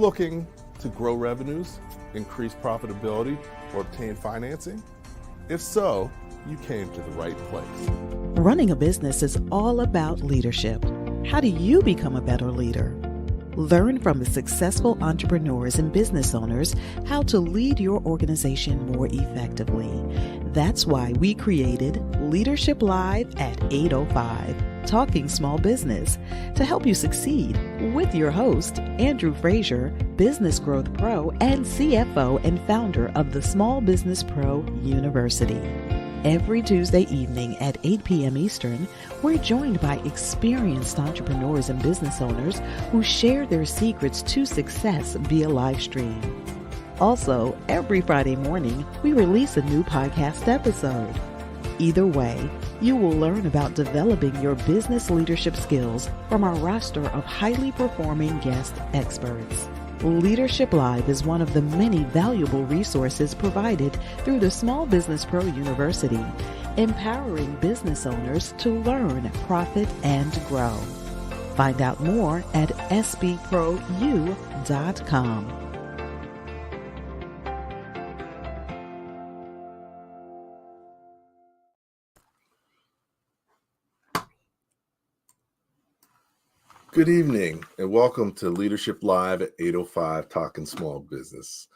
looking to grow revenues, increase profitability, or obtain financing? If so, you came to the right place. Running a business is all about leadership. How do you become a better leader? Learn from the successful entrepreneurs and business owners how to lead your organization more effectively. That's why we created Leadership Live at 8:05, Talking Small Business, to help you succeed with your host, Andrew Frazier, Business Growth Pro and CFO and founder of the Small Business Pro University. Every Tuesday evening at 8 p.m. Eastern, we're joined by experienced entrepreneurs and business owners who share their secrets to success via live stream. Also, every Friday morning, we release a new podcast episode. Either way, you will learn about developing your business leadership skills from our roster of highly performing guest experts. Leadership Live is one of the many valuable resources provided through the Small Business Pro University, empowering business owners to learn, profit, and grow. Find out more at sbprou.com. Good evening and welcome to Leadership Live at 8:05 Talking Small Business.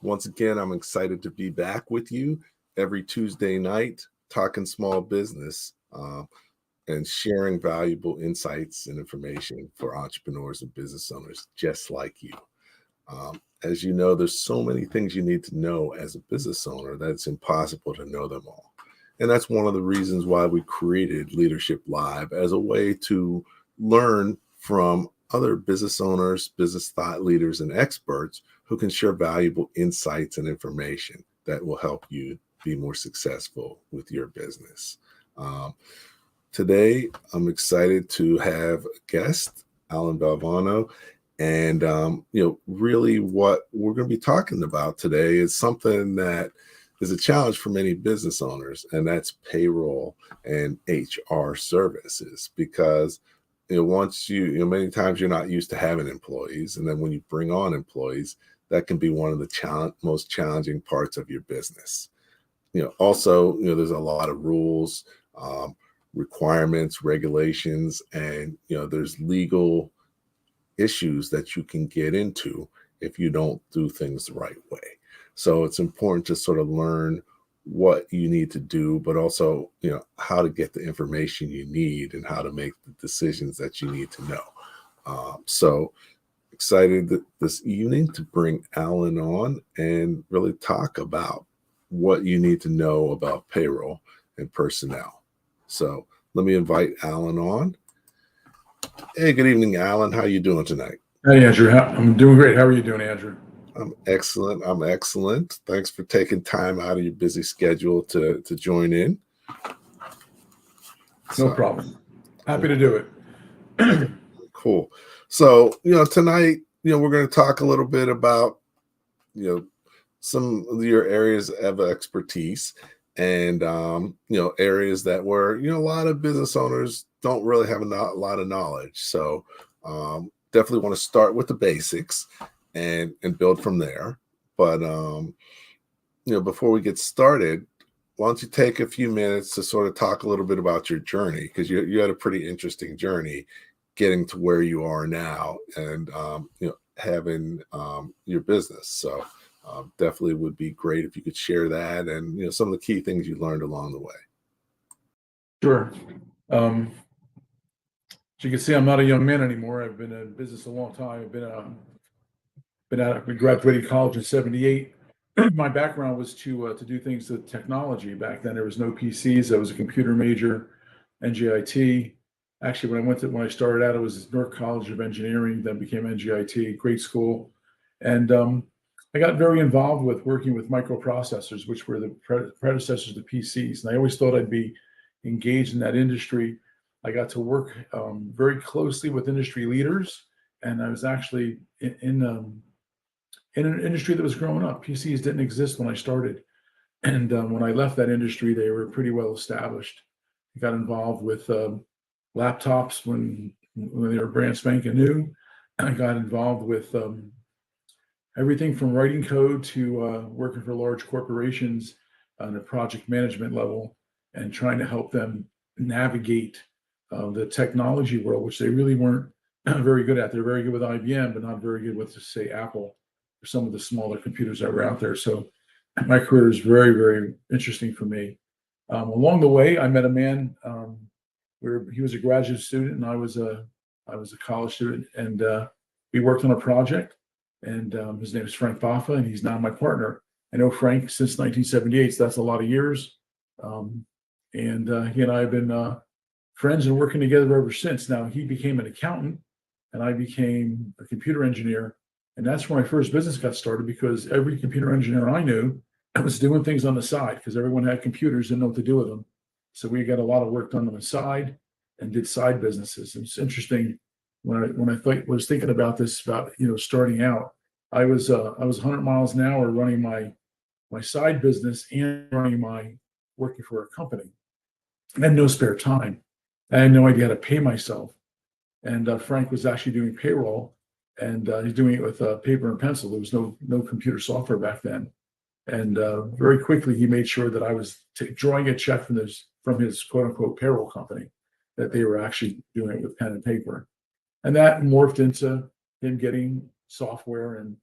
Once again, I'm excited to be back with you every Tuesday night talking small business and sharing valuable insights and information for entrepreneurs and business owners just like you. As you know, there's so many things you need to know as a business owner that it's impossible to know them all. And that's one of the reasons why we created Leadership Live as a way to learn from other business owners, business thought leaders, and experts who can share valuable insights and information that will help you be more successful with your business. Today, I'm excited to have a guest, Allan Valvano, and really what we're going to be talking about today is something that is a challenge for many business owners, and that's payroll and HR services, because many times you're not used to having employees. And then when you bring on employees, that can be one of the most challenging parts of your business. Also, there's a lot of rules, requirements, regulations, and, there's legal issues that you can get into if you don't do things the right way. So it's important to sort of learn what you need to do, but also, how to get the information you need and how to make the decisions that you need to know. So excited this evening to bring Allan on and really talk about what you need to know about payroll and personnel. So let me invite Allan on. Hey, good evening, Allan. How are you doing tonight? Hey, Andrew. I'm doing great. How are you doing, Andrew? I'm excellent. Thanks for taking time out of your busy schedule to join in. No problem. Happy to do it. Cool. So, tonight, we're going to talk a little bit about, some of your areas of expertise and, areas that where, a lot of business owners don't really have a lot of knowledge. So definitely want to start with the basics and build from there. But, before we get started, why don't you take a few minutes to sort of talk a little bit about your journey? Because you had a pretty interesting journey getting to where you are now and, having your business. So definitely would be great if you could share that and, some of the key things you learned along the way. Sure. As you can see, I'm not a young man anymore. I've been in business a long time. We graduated college in '78. My background was to do things with technology. Back then, there was no PCs. I was a computer major, NGIT. Actually, when I started out, it was Newark College of Engineering, then became NGIT, great school. And I got very involved with working with microprocessors, which were the predecessors to PCs. And I always thought I'd be engaged in that industry. I got to work very closely with industry leaders, and I was actually in an industry that was growing up. PCs didn't exist when I started. And when I left that industry, they were pretty well established. I got involved with laptops when they were brand spanking new. I got involved with everything from writing code to working for large corporations on a project management level and trying to help them navigate the technology world, which they really weren't very good at. They're very good with IBM, but not very good with, say, Apple or some of the smaller computers that were out there. So my career is very, very interesting for me. Along the way, I met a man where he was a graduate student and I was a college student, and we worked on a project. And his name is Frank Baffa, and he's now my partner. I know Frank since 1978, so that's a lot of years. He and I have been friends and working together ever since. Now, he became an accountant, and I became a computer engineer. And that's where my first business got started, because every computer engineer I knew was doing things on the side because everyone had computers, didn't know what to do with them. So we got a lot of work done on the side and did side businesses. It's interesting when I was thinking about this, about starting out, I was 100 miles an hour running my side business and working for a company. I had no spare time. I had no idea how to pay myself. And Frank was actually doing payroll, and he's doing it with paper and pencil. There was no computer software back then. And very quickly, he made sure that I was drawing a check from his quote unquote payroll company, that they were actually doing it with pen and paper. And that morphed into him getting software and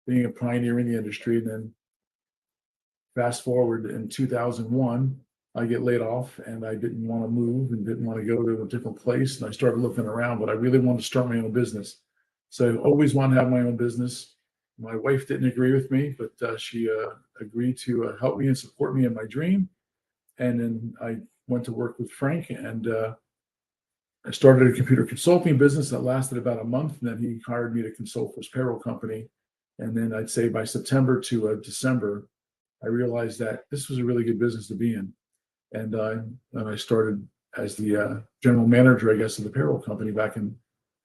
being a pioneer in the industry. And then fast forward in 2001, I get laid off, and I didn't want to move and didn't want to go to a different place. And I started looking around, but I really wanted to start my own business. So I always wanted to have my own business. My wife didn't agree with me, but she agreed to help me and support me in my dream. And then I went to work with Frank, and I started a computer consulting business that lasted about a month. And then he hired me to consult for his payroll company. And then I'd say by September to December, I realized that this was a really good business to be in. And I started as the general manager, I guess, of the payroll company back in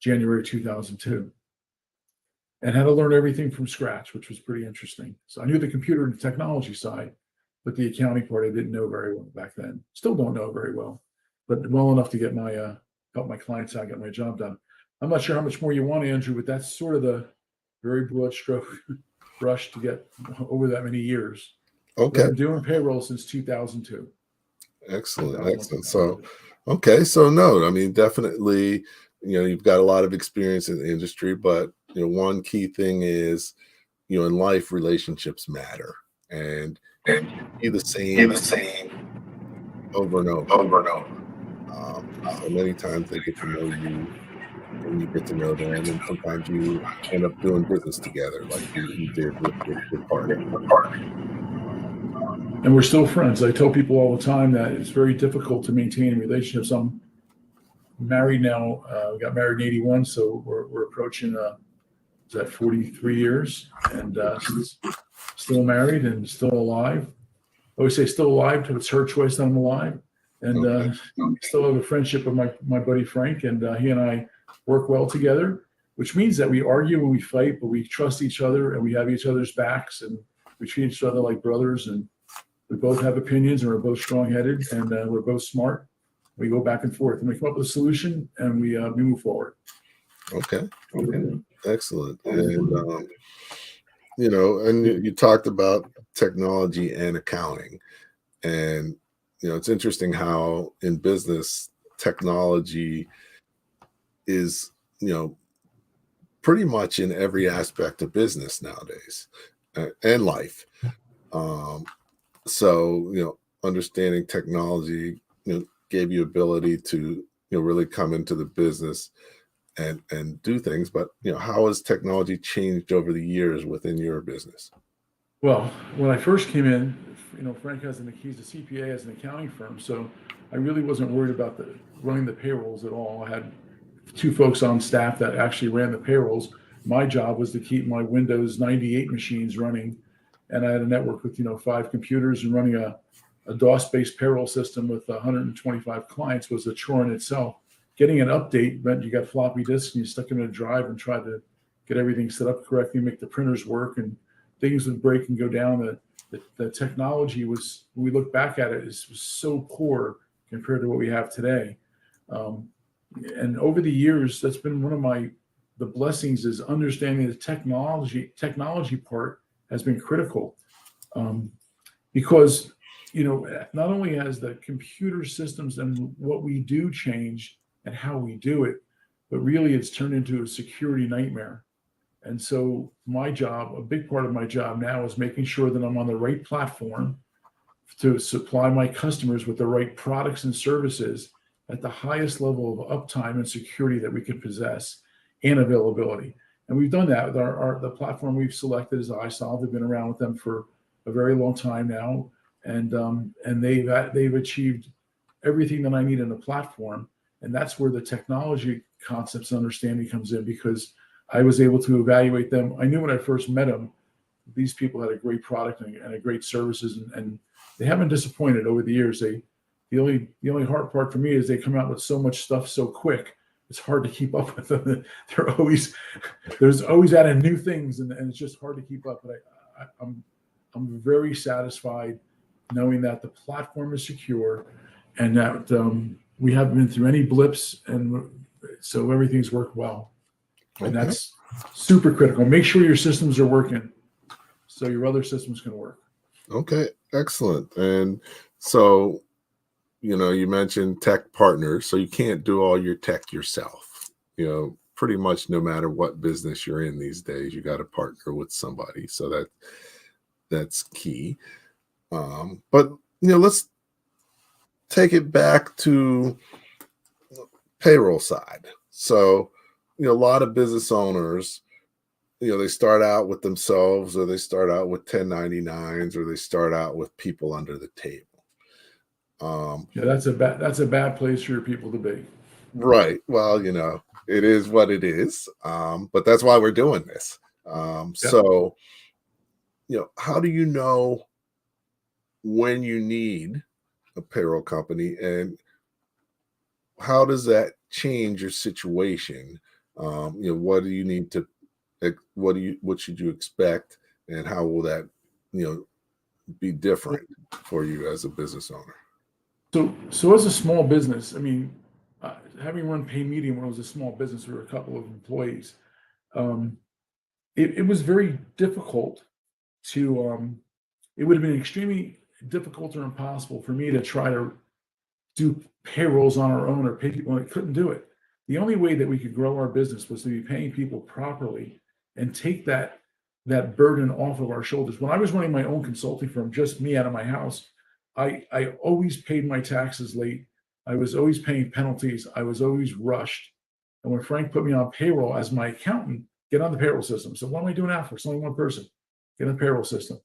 January 2002. And had to learn everything from scratch, which was pretty interesting. So I knew the computer and technology side, but the accounting part I didn't know very well back then. Still don't know very well, but well enough to get help my clients out, get my job done. I'm not sure how much more you want, Andrew, but that's sort of the very broad stroke brush to get over that many years. Okay. I've been doing payroll since 2002. Excellent. So, okay. So no, I mean, definitely, you've got a lot of experience in the industry, but one key thing is, in life, relationships matter, and be the same over and over. So many times they get to know you, and you get to know them, and sometimes you end up doing business together, like you did with your partner. And we're still friends. I tell people all the time that it's very difficult to maintain relationships. I'm married now. We got married in 81, so we're approaching 43 years, and still married and still alive. I always say still alive till it's her choice that I'm alive. And still have a friendship with my buddy Frank, and he and I work well together, which means that we argue and we fight, but we trust each other and we have each other's backs, and we treat each other like brothers. And we both have opinions, and we're both strong-headed, and we're both smart. We go back and forth, and we come up with a solution, and we move forward. Okay. Excellent. And and you talked about technology and accounting, and it's interesting how in business technology is pretty much in every aspect of business nowadays, and life. So understanding technology gave you ability to really come into the business and do things. But how has technology changed over the years within your business? Well, when I first came in, Frank has the keys to CPA as an accounting firm, so I really wasn't worried about running the payrolls at all. I had 2 folks on staff that actually ran the payrolls. My job was to keep my Windows 98 machines running, and I had a network with 5 computers, and running a DOS-based payroll system with 125 clients was a chore in itself. Getting an update meant you got floppy disks and you stuck them in a drive and tried to get everything set up correctly, make the printers work, and things would break and go down. The technology was, when we look back at it, was so poor compared to what we have today. And over the years, that's been one of my the blessings is understanding the technology part has been critical. Because, not only has the computer systems and what we do changed and how we do it, but really it's turned into a security nightmare. And so a big part of my job now is making sure that I'm on the right platform to supply my customers with the right products and services at the highest level of uptime and security that we can possess and availability. And we've done that with the platform we've selected is iSolve. We've been around with them for a very long time now, and they've achieved everything that I need in the platform. And that's where the technology concepts and understanding comes in, because I was able to evaluate them. I knew when I first met them, these people had a great product and a great services, and they haven't disappointed over the years. The only hard part for me is they come out with so much stuff so quick. It's hard to keep up with them. There's always adding new things, and it's just hard to keep up. But I'm very satisfied knowing that the platform is secure and that we haven't been through any blips, and so everything's worked well. And that's super critical. Make sure your systems are working so your other systems can work. Okay, excellent. And so, you mentioned tech partners, so you can't do all your tech yourself. Pretty much no matter what business you're in these days, you got to partner with somebody. So that's key. But let's take it back to payroll side. So, a lot of business owners, they start out with themselves, or they start out with 1099s, or they start out with people under the table. That's a bad place for your people to be. Right. Well, it is what it is. But that's why we're doing this. So, how do you know when you need a payroll company, and how does that change your situation? What do you need to, what should you expect, and how will that, be different for you as a business owner? So as a small business, having run Paymedia when I was a small business, we were a couple of employees. It was very difficult to, it would have been extremely difficult or impossible for me to try to do payrolls on our own or pay people. I couldn't do it. The only way that we could grow our business was to be paying people properly and take that burden off of our shoulders. When I was running my own consulting firm, just me out of my house, I always paid my taxes late. I was always paying penalties. I was always rushed. And when Frank put me on payroll as my accountant, get on the payroll system. So what am I doing now for? It's only one person. Get on the payroll system.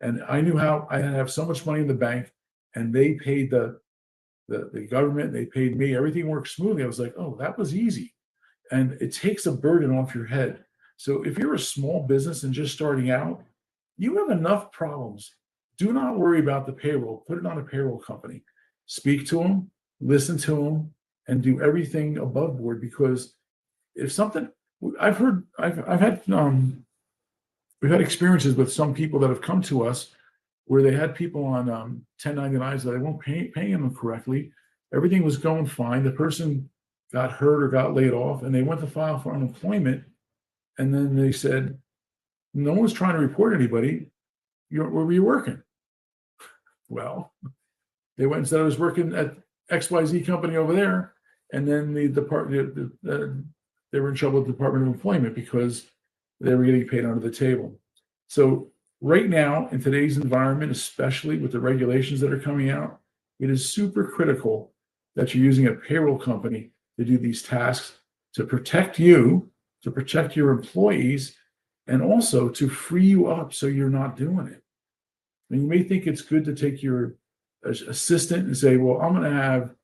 And I knew how I have so much money in the bank, and they paid the government, they paid me, everything worked smoothly. I was like, oh, that was easy. And it takes a burden off your head. So if you're a small business and just starting out, you have enough problems. Do not worry about the payroll. Put it on a payroll company. Speak to them, listen to them, and do everything above board. Because if something, we've had experiences with some people that have come to us where they had people on 1099s that they weren't paying them correctly. Everything was going fine. The person got hurt or got laid off, and they went to file for unemployment. And then they said, no one's trying to report anybody. Where were you working? Well, they went and said I was working at XYZ company over there. And then the department, they were in trouble with the Department of Employment because they were getting paid under the table. So right now, in today's environment, especially with the regulations that are coming out, it is super critical that you're using a payroll company to do these tasks to protect you, to protect your employees, and also to free you up so you're not doing it. And you may think it's good to take your assistant and say, well, I'm going to have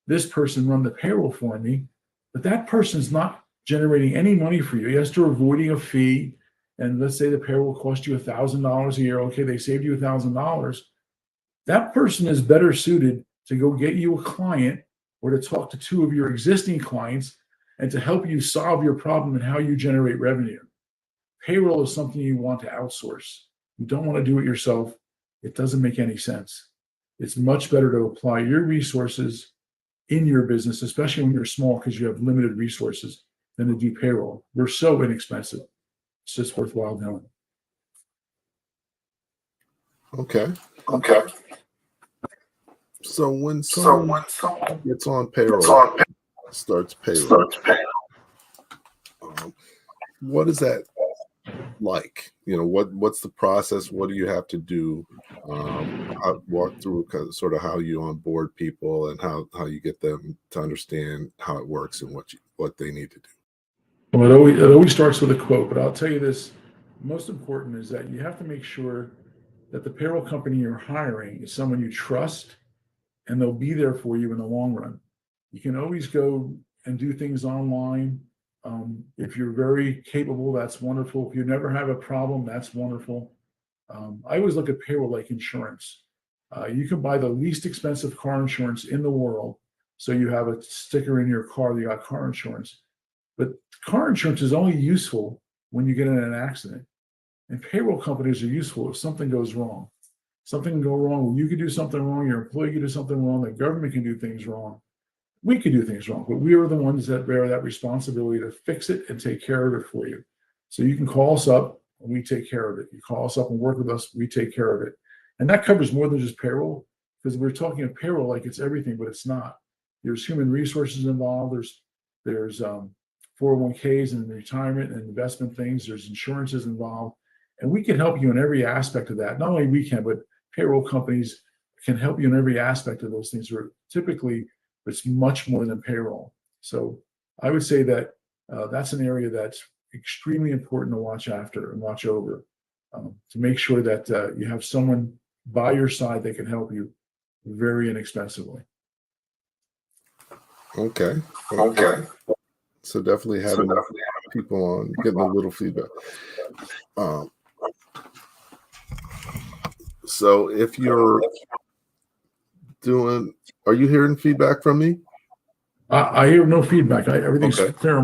this person run the payroll for me, but that person's not generating any money for you. Yes, they're avoiding a fee. And let's say the payroll cost you $1,000 a year. Okay, they saved you $1,000. That person is better suited to go get you a client or to talk to two of your existing clients and to help you solve your problem and how you generate revenue. Payroll is something you want to outsource. You don't want to do it yourself. It doesn't make any sense. It's much better to apply your resources in your business, especially when you're small because you have limited resources. than to do payroll. We're so inexpensive. It's just worthwhile doing. Okay. Okay. So when So someone when someone gets on gets payroll, on starts payroll, starts paying, what is that like? What's the process? What do you have to do? Walk through sort of how you onboard people and how you get them to understand how it works and what they need to do. Well, it always starts with a quote, but I'll tell you this, most important is that you have to make sure that the payroll company you're hiring is someone you trust and they'll be there for you in the long run. You can always go and do things online. If you're very capable, that's wonderful. If you never have a problem, that's wonderful. I always look at payroll like insurance. You can buy the least expensive car insurance in the world. So you have a sticker in your car that you got car insurance. But car insurance is only useful when you get in an accident. And payroll companies are useful if something goes wrong. Something can go wrong. You could do something wrong. Your employee can do something wrong. The government can do things wrong. We could do things wrong, but we are the ones that bear that responsibility to fix it and take care of it for you. So you can call us up and we take care of it. You call us up and work with us, we take care of it. And that covers more than just payroll, because we're talking of payroll like it's everything, but it's not. There's human resources involved. There's 401ks and retirement and investment things. There's insurances involved. And we can help you in every aspect of that. Not only we can, but payroll companies can help you in every aspect of those things. Where typically it's much more than payroll. So I would say that that's an area that's extremely important to watch after and watch over, to make sure that you have someone by your side that can help you very inexpensively. Okay. okay. So definitely having people on, getting a little feedback. So if you're doing, are you hearing feedback from me? I hear no feedback. Everything's Okay. clear.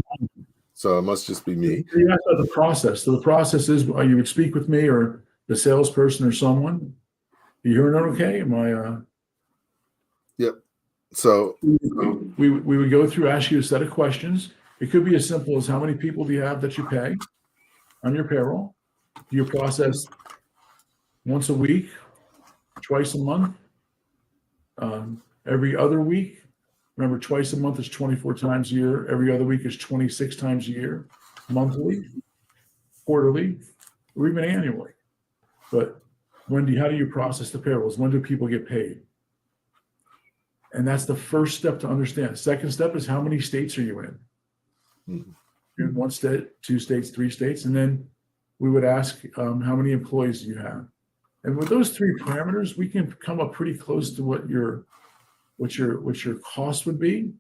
So it must just be me. You asked about the process. So the process is you would speak with me or the salesperson or someone. You hearing it okay? Am I? Yep. So we would go through, ask you a set of questions. It could be as simple as how many people do you have that you pay on your payroll? Do you process once a week, twice a month, every other week? Remember, twice a month is 24 times a year. Every other week is 26 times a year, monthly, quarterly, or even annually. But how do you process the payrolls? When do people get paid? And that's the first step to understand. Second step is how many states are you in? You're in 1 state, 2 states, 3 states. And then we would ask how many employees do you have? And with those 3 parameters, we can come up pretty close to what your cost would be.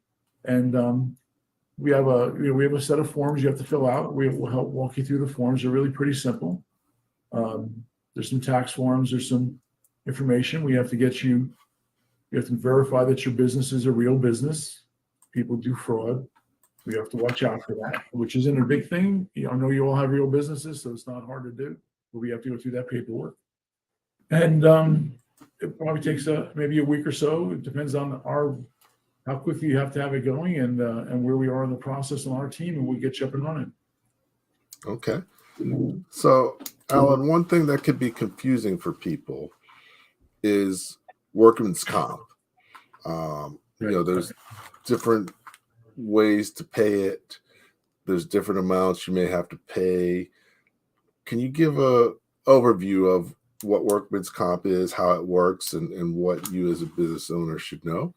And we have a set of forms you have to fill out. We will help walk you through the forms. They're really pretty simple. There's some tax forms. There's some information. We have to get you. You have to verify that your business is a real business. People do fraud. We have to watch out for that, which isn't a big thing. I know you all have real businesses, so it's not hard to do. But we have to go through that paperwork. And it probably takes maybe a week or so. It depends on how quickly you have to have it going and where we are in the process on our team, and we get you up and running. Okay. So, Allan, one thing that could be confusing for people is workman's comp. There's different ways to pay it. There's different amounts you may have to pay. Can you give a overview of what workman's comp is, how it works, and what you as a business owner should know?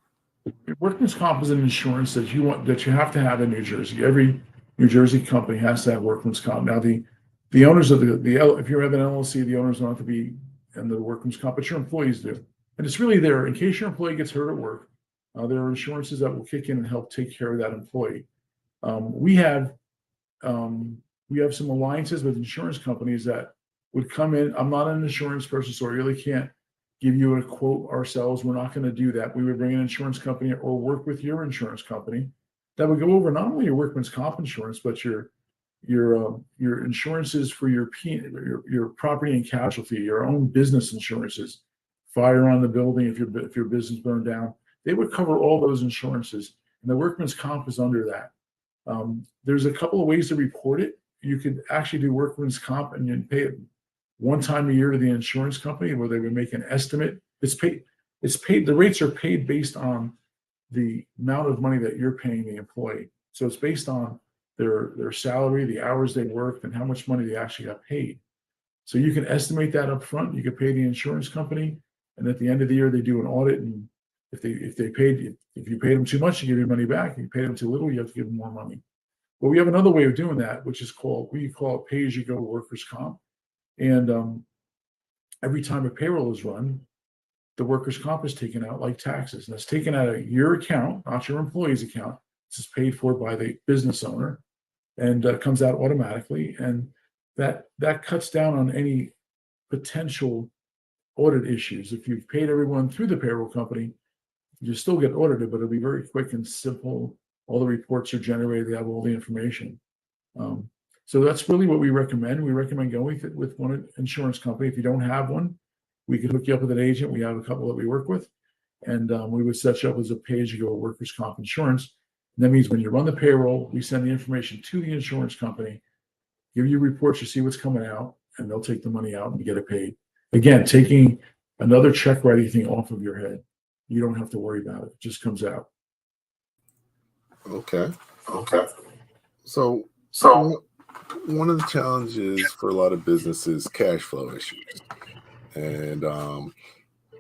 Workman's comp is an insurance that you have to have in New Jersey. Every New Jersey company has to have workman's comp. Now, the owners of if you have an LLC, the owners don't have to be in the workman's comp, but your employees do. And it's really there in case your employee gets hurt at work. There are insurances that will kick in and help take care of that employee. We have some alliances with insurance companies that would come in. I'm not an insurance person, so I really can't give you a quote ourselves. We're not going to do that. We would bring an insurance company or work with your insurance company that would go over not only your workman's comp insurance, but your insurances for your property and casualty, your own business insurances, fire on the building if your business burned down. They would cover all those insurances, and the workman's comp is under that. There's a couple of ways to report it. You could actually do workman's comp and you pay it one time a year to the insurance company where they would make an estimate. It's paid, the rates are paid based on the amount of money that you're paying the employee. So it's based on their salary, the hours they worked, and how much money they actually got paid. So you can estimate that up front. You can pay the insurance company, and at the end of the year, they do an audit. And if you paid them too much, you give your money back. If you paid them too little, you have to give them more money. But we have another way of doing that, which is we call it pay-as-you-go workers' comp. And every time a payroll is run, the workers' comp is taken out like taxes. And it's taken out of your account, not your employee's account. This is paid for by the business owner and comes out automatically. And that cuts down on any potential audit issues. If you've paid everyone through the payroll company, you still get audited, but it'll be very quick and simple. All the reports are generated. They have all the information. So that's really what we recommend. We recommend going with one insurance company. If you don't have one, we could hook you up with an agent. We have a couple that we work with, and we would set you up as a pay-as-you-go workers' comp insurance. And that means when you run the payroll, we send the information to the insurance company, give you reports to see what's coming out, and they'll take the money out and you get it paid. Again, taking another check writing thing off of your head. You don't have to worry about it. It just comes out. Okay. So one of the challenges for a lot of businesses, cash flow issues. And,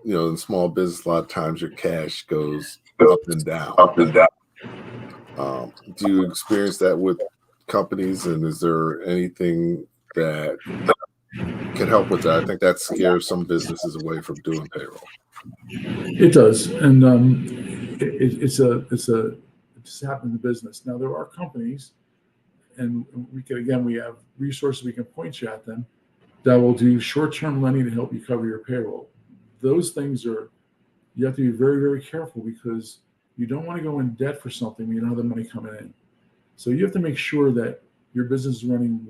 in small business, a lot of times your cash goes up and down. Do you experience that with companies? And is there anything that can help with that? I think that scares some businesses away from doing payroll. It does. And it's happened in the business. Now, there are companies, and we have resources we can point you at them that will do short-term lending to help you cover your payroll. Those things you have to be very, very careful because you don't want to go in debt for something when you don't have the money coming in. So you have to make sure that your business is running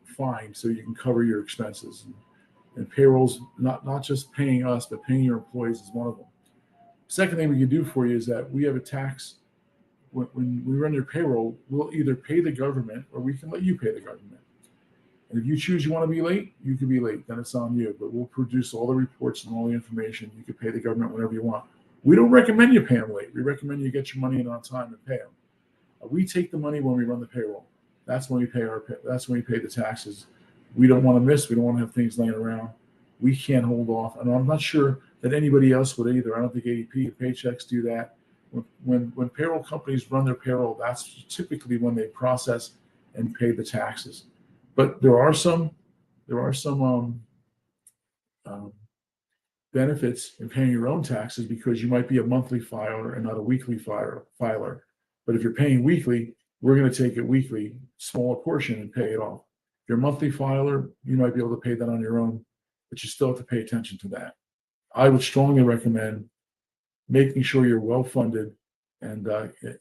fine so you can cover your expenses. And payroll's not just paying us, but paying your employees is one of them. Second thing we can do for you is that we have a tax. When we run your payroll, we'll either pay the government or we can let you pay the government. And if you choose you want to be late, you can be late. Then it's on you. But we'll produce all the reports and all the information. You can pay the government whenever you want. We don't recommend you pay them late. We recommend you get your money in on time and pay them. We take the money when we run the payroll. That's when we pay that's when we pay the taxes. We don't want to miss. We don't want to have things laying around. We can't hold off. And I'm not sure that anybody else would either. I don't think ADP or Paychecks do that. When payroll companies run their payroll, that's typically when they process and pay the taxes. But there are some benefits in paying your own taxes because you might be a monthly filer and not a weekly filer. But if you're paying weekly, we're going to take it weekly, smaller portion, and pay it off. If you're a monthly filer, you might be able to pay that on your own, but you still have to pay attention to that. I would strongly recommend making sure you're well funded. And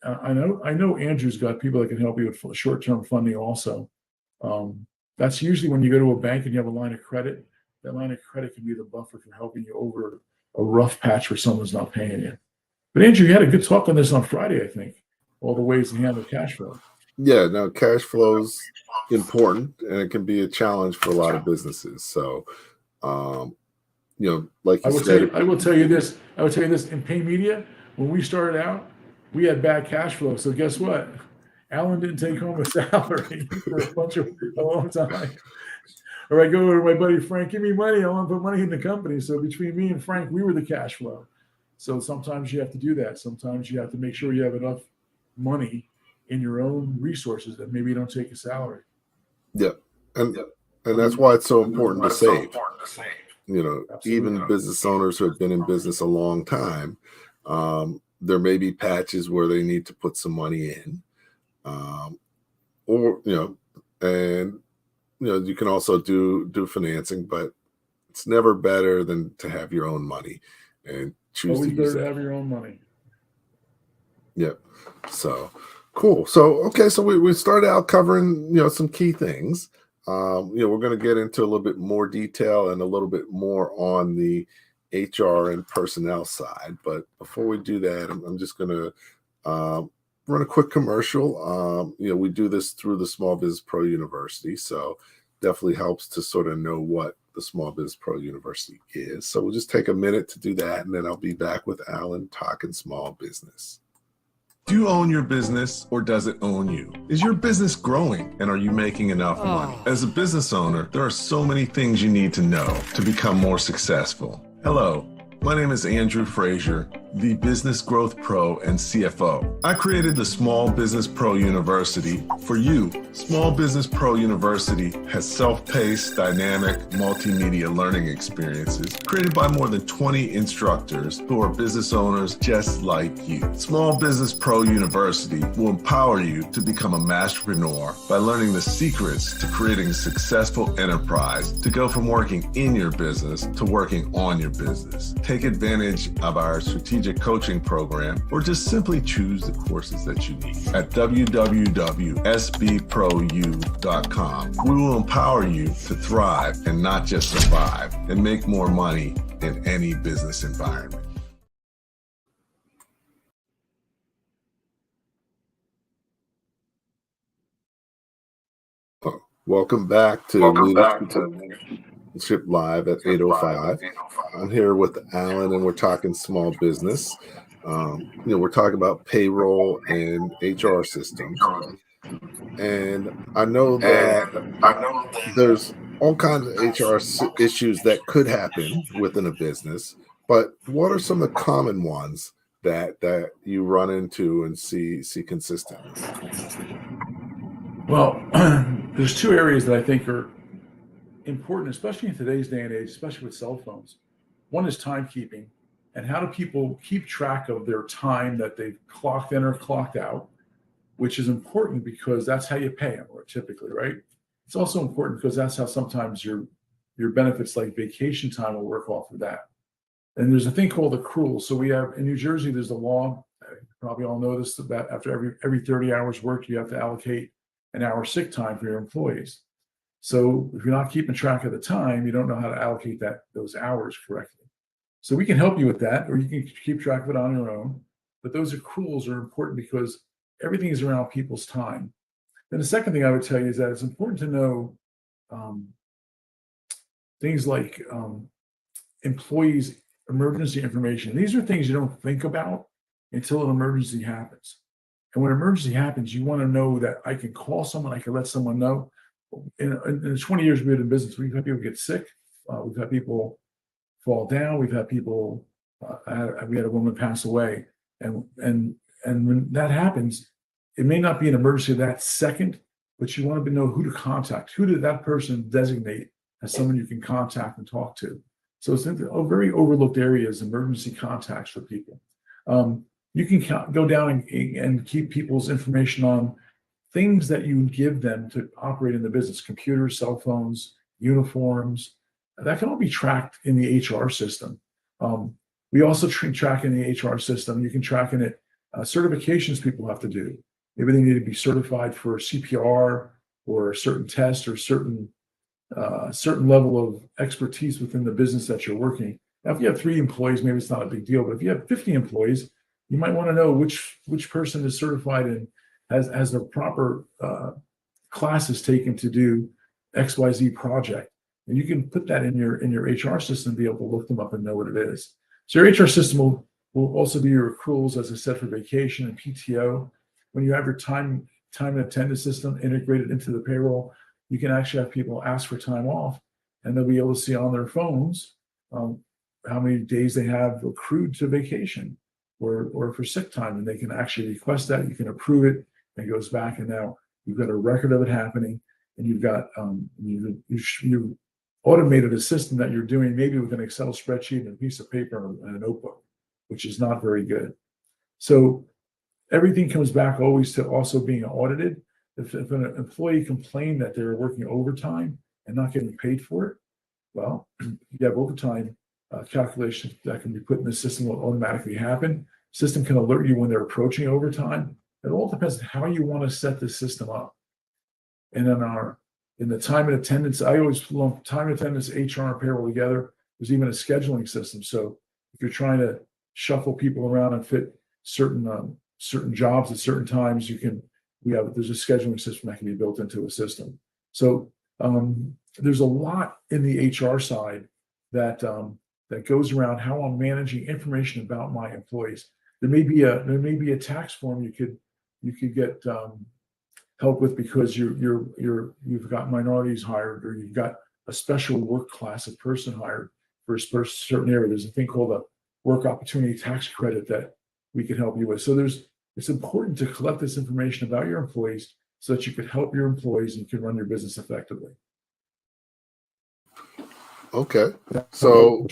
I know Andrew's got people that can help you with short-term funding also. That's usually when you go to a bank and you have a line of credit. That line of credit can be the buffer for helping you over a rough patch where someone's not paying you. But Andrew, you had a good talk on this on Friday, I think. All the ways to handle cash flow. Yeah, no, cash flow's important, and it can be a challenge for a lot of businesses. So, like you said, I will tell you this. In Paymedia, when we started out, we had bad cash flow. So guess what? Allan didn't take home a salary for a long time. Or I go to my buddy Frank, give me money. I want to put money in the company. So between me and Frank, we were the cash flow. So sometimes you have to do that. Sometimes you have to make sure you have enough money in your own resources that maybe you don't take a salary. Yeah. And that's why it's so important to save. Absolutely. Even business owners who have been in business a long time, there may be patches where they need to put some money in. You can also do financing, but it's never better than to have your own money and choose Always to use better it. to have your own money. Yep. So cool. So we started out covering some key things. We're going to get into a little bit more detail and a little bit more on the HR and personnel side. But before we do that, I'm just going to run a quick commercial. We do this through the Small Business Pro University, so definitely helps to sort of know what the Small Business Pro University is. So we'll just take a minute to do that, and then I'll be back with Allan talking small business. Do you own your business, or does it own you? Is your business growing, and are you making enough money? As a business owner, there are so many things you need to know to become more successful. Hello, my name is Andrew Frazier, the Business Growth Pro and CFO. I created the Small Business Pro University for you. Small Business Pro University has self-paced, dynamic, multimedia learning experiences created by more than 20 instructors who are business owners just like you. Small Business Pro University will empower you to become a masterpreneur by learning the secrets to creating a successful enterprise, to go from working in your business to working on your business. Take advantage of our strategic coaching program, or just simply choose the courses that you need. At www.sbprou.com, we will empower you to thrive and not just survive, and make more money in any business environment. Welcome back to Leadership Live at 8:05. I'm here with Allan, and we're talking small business. We're talking about payroll and HR systems. And I know that there's all kinds of HR issues that could happen within a business, but what are some of the common ones that you run into and see consistently? Well, there's two areas that I think are important, especially in today's day and age, especially with cell phones. One is timekeeping, and how do people keep track of their time that they've clocked in or clocked out, which is important because that's how you pay them, or typically, right? It's also important because that's how sometimes your benefits like vacation time will work off of that. And there's a thing called accrual. So we have in New Jersey, there's a law, you probably all know this, about after every 30 hours worked, you have to allocate an hour sick time for your employees. So if you're not keeping track of the time, you don't know how to allocate those hours correctly. So we can help you with that, or you can keep track of it on your own. But those accruals are important because everything is around people's time. Then the second thing I would tell you is that it's important to know things like employees' emergency information. These are things you don't think about until an emergency happens. And when an emergency happens, you want to know that I can call someone, I can let someone know. In the 20 years we've been in business, we've had people get sick. We've had people fall down. We've had people, we had a woman pass away. And when that happens, it may not be an emergency that second, but you want to know who to contact. Who did that person designate as someone you can contact and talk to? So it's a very overlooked areas, emergency contacts for people. You can go down and keep people's information on things that you give them to operate in the business: computers, cell phones, uniforms. That can all be tracked in the HR system. We also track in the HR system. You can track in it certifications people have to do. Maybe they need to be certified for CPR or a certain test or certain level of expertise within the business that you're working. Now, if you have 3 employees, maybe it's not a big deal. But if you have 50 employees, you might want to know which person is certified and has the proper classes taken to do XYZ project. And you can put that in your HR system, be able to look them up and know what it is. So your HR system will also be your accruals, as I said, for vacation and PTO. When you have your time and attendance system integrated into the payroll, you can actually have people ask for time off, and they'll be able to see on their phones how many days they have accrued to vacation or for sick time, and they can actually request that. You can approve it, and it goes back, and now you've got a record of it happening, and you've got you've automated a system that you're doing maybe with an Excel spreadsheet and a piece of paper and a notebook, which is not very good. So everything comes back always to also being audited. If an employee complained that they're working overtime and not getting paid for it, well, you have overtime calculations that can be put in the system will automatically happen. System can alert you when they're approaching overtime. It all depends on how you want to set the system up. And in the time and attendance, I always lump time and attendance, HR, and payroll together. There's even a scheduling system. So if you're trying to shuffle people around and fit certain certain jobs at certain times. There's a scheduling system that can be built into a system. So there's a lot in the HR side that goes around how I'm managing information about my employees. There may be a tax form you could get help with because you've got minorities hired, or you've got a special work class of person hired for a certain area. There's a thing called a work opportunity tax credit that we can help you with. So it's important to collect this information about your employees so that you can help your employees and you can run your business effectively. Okay. So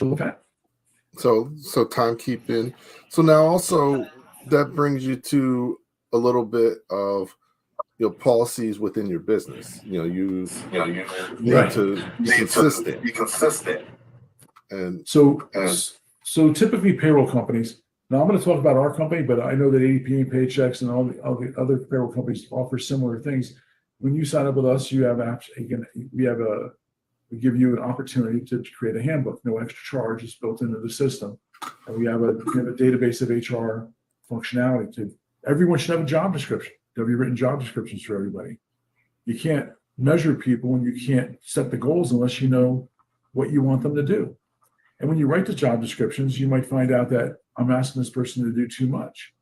Timekeeping. So now also that brings you to a little bit of policies within your business. You need to be consistent. And so typically payroll companies. Now I'm going to talk about our company, but I know that ADP and Paychex and all the other payroll companies offer similar things. When you sign up with us, you have apps. We give you an opportunity to create a handbook. No extra charge is built into the system, and we have a database of HR functionality. Everyone should have a job description. Have you written job descriptions for everybody? You can't measure people and you can't set the goals unless you know what you want them to do. And when you write the job descriptions, you might find out that I'm asking this person to do too much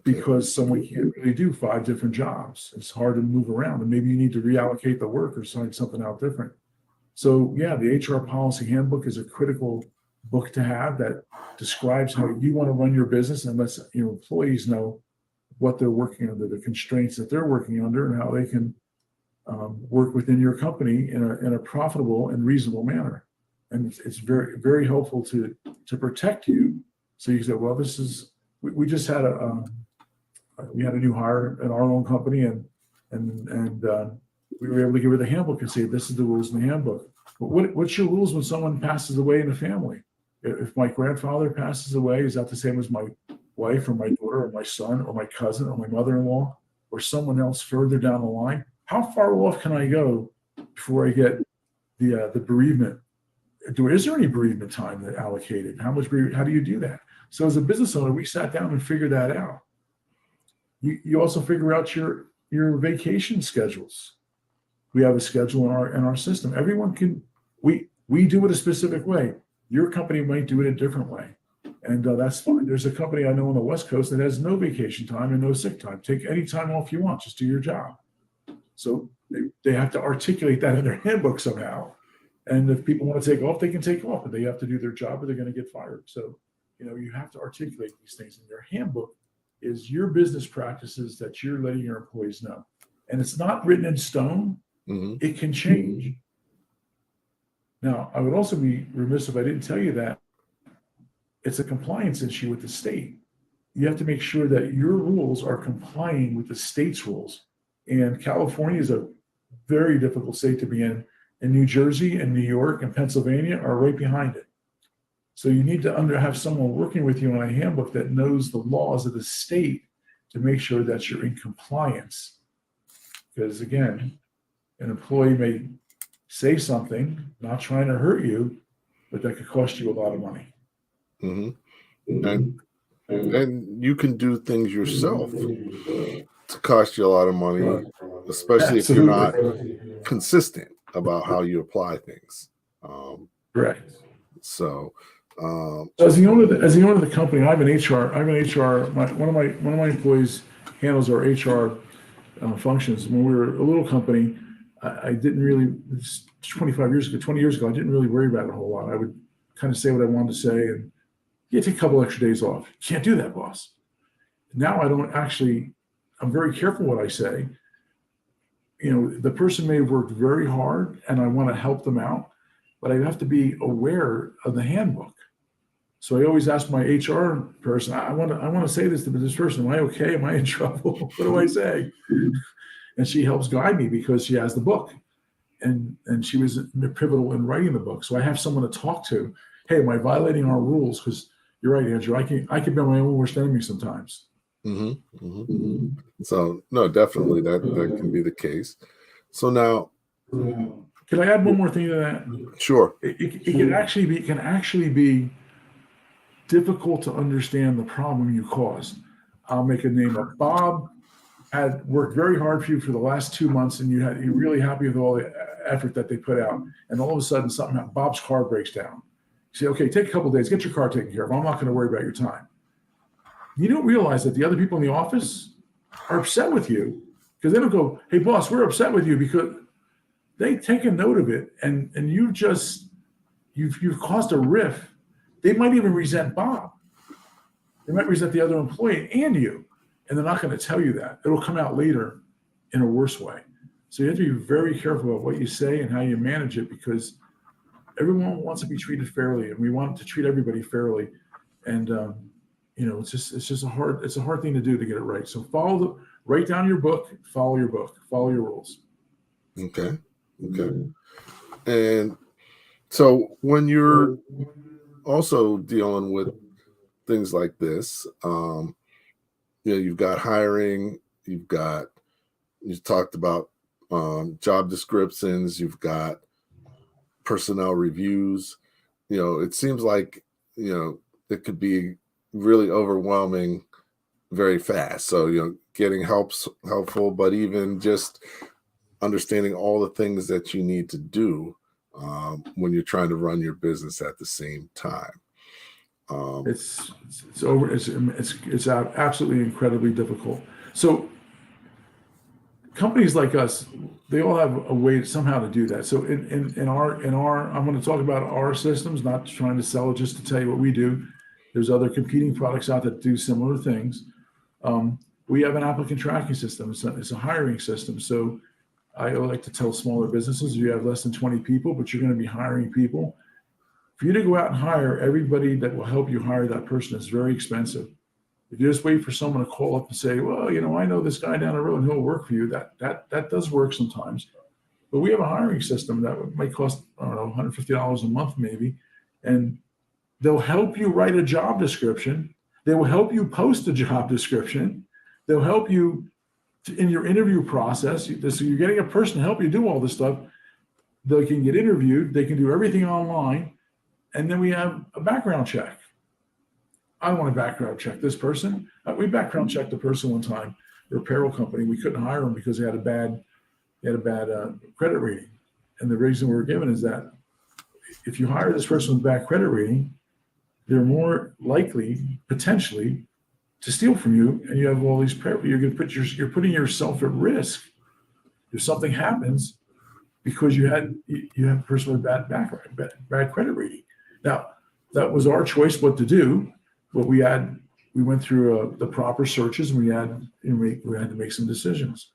because someone can't really do 5 different jobs. It's hard to move around, and maybe you need to reallocate the work or sign something out different. So yeah, the HR policy handbook is a critical book to have that describes how you want to run your business and lets your employees know what they're working under, the constraints that they're working under, and how they can work within your company in a profitable and reasonable manner. And it's very, very helpful to protect you. So you say, well, we just had a new hire in our own company, and we were able to give her the handbook and say, this is the rules in the handbook. But what's your rules when someone passes away in the family? If my grandfather passes away, is that the same as my wife or my daughter or my son or my cousin or my mother-in-law or someone else further down the line? How far off can I go before I get the bereavement? Is there any bereavement time that allocated? How do you do that? So as a business owner, we sat down and figured that out. You also figure out your vacation schedules. We have a schedule in our system. Everyone can. We do it a specific way. Your company might do it a different way, and that's fine. There's a company I know on the West Coast that has no vacation time and no sick time. Take any time off you want. Just do your job. So they have to articulate that in their handbook somehow. And if people want to take off, they can take off, but they have to do their job or they're going to get fired. So, you have to articulate these things. And your handbook is your business practices that you're letting your employees know. And it's not written in stone. Mm-hmm. It can change. Now, I would also be remiss if I didn't tell you that it's a compliance issue with the state. You have to make sure that your rules are complying with the state's rules. And California is a very difficult state to be in. And New Jersey and New York and Pennsylvania are right behind it. So you need to have someone working with you on a handbook that knows the laws of the state to make sure that you're in compliance. Because again, an employee may say something, not trying to hurt you, but that could cost you a lot of money. Mm-hmm. And you can do things yourself to cost you a lot of money, especially if you're not consistent about how you apply things. Right. So, as the owner of the company, I have an HR. One of my employees handles our HR functions. When we were a little company, I didn't really. 20 years ago, I didn't really worry about it a whole lot. I would kind of say what I wanted to say, and you take a couple extra days off. You can't do that, boss. Now I don't actually. I'm very careful what I say. The person may have worked very hard, and I want to help them out, but I have to be aware of the handbook. So I always ask my HR person, I want to say this to this person. Am I okay? Am I in trouble? What do I say? And she helps guide me because she has the book, and she was pivotal in writing the book. So I have someone to talk to. Hey, am I violating our rules? Because you're right, Andrew. I can be my own worst enemy sometimes. Mm-hmm. Mm-hmm. So no, definitely that can be the case. So now, can I add one more thing to that? Sure. It can actually be difficult to understand the problem you caused. I'll make a name up. Bob had worked very hard for you for the last 2 months, and you're really happy with all the effort that they put out. And all of a sudden, something happens. Bob's car breaks down. You say, okay, take a couple of days, get your car taken care of. I'm not going to worry about your time. You don't realize that the other people in the office are upset with you because they don't go, hey, boss, we're upset with you, because they take a note of it, and you've caused a rift. They might even resent Bob. They might resent the other employee and you, and they're not going to tell you that. It'll come out later in a worse way. So you have to be very careful about what you say and how you manage it, because everyone wants to be treated fairly, and we want to treat everybody fairly. And it's just a hard thing to do to get it right. So write down your book, follow your rules. Okay. And so when you're also dealing with things like this, you've got hiring, you talked about job descriptions, you've got personnel reviews. It seems like it could be really overwhelming very fast. So getting help's helpful, but even just understanding all the things that you need to do when you're trying to run your business at the same time. It's absolutely incredibly difficult. So companies like us, they all have a way somehow to do that. So in our I'm going to talk about our systems, not trying to sell it, just to tell you what we do. There's other competing products out that do similar things. We have an applicant tracking system. It's a hiring system. So I like to tell smaller businesses, you have less than 20 people, but you're going to be hiring people. For you to go out and hire everybody that will help you hire that person is very expensive. If you just wait for someone to call up and say, well, I know this guy down the road and he'll work for you, that does work sometimes. But we have a hiring system that might cost, I don't know, $150 a month maybe. And they'll help you write a job description. They will help you post a job description. They'll help you in your interview process. So you're getting a person to help you do all this stuff. They can get interviewed. They can do everything online. And then we have a background check. I want to background check this person. We background checked a person one time. They're a payroll company. We couldn't hire them because they had a bad credit rating. And the reason we were given is that if you hire this person with bad credit rating, they're more likely, potentially, to steal from you. And you have all these you're putting yourself at risk if something happens because you have a person with bad credit rating. Now, that was our choice what to do, but we went through the proper searches, and we had to make some decisions.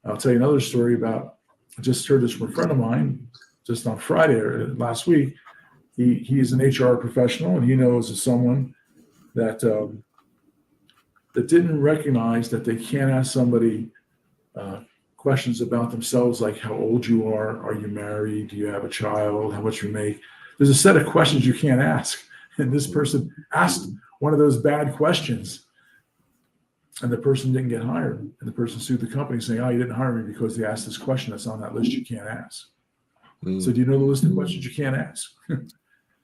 I'll tell you another story about. I just heard this from a friend of mine just on Friday or last week. He is an HR professional, and he knows of someone that didn't recognize that they can't ask somebody questions about themselves, like how old you are you married, do you have a child, how much you make. There's a set of questions you can't ask, and this person asked one of those bad questions, and the person didn't get hired, and the person sued the company saying, you didn't hire me because they asked this question that's on that list you can't ask. So do you know the list of questions you can't ask?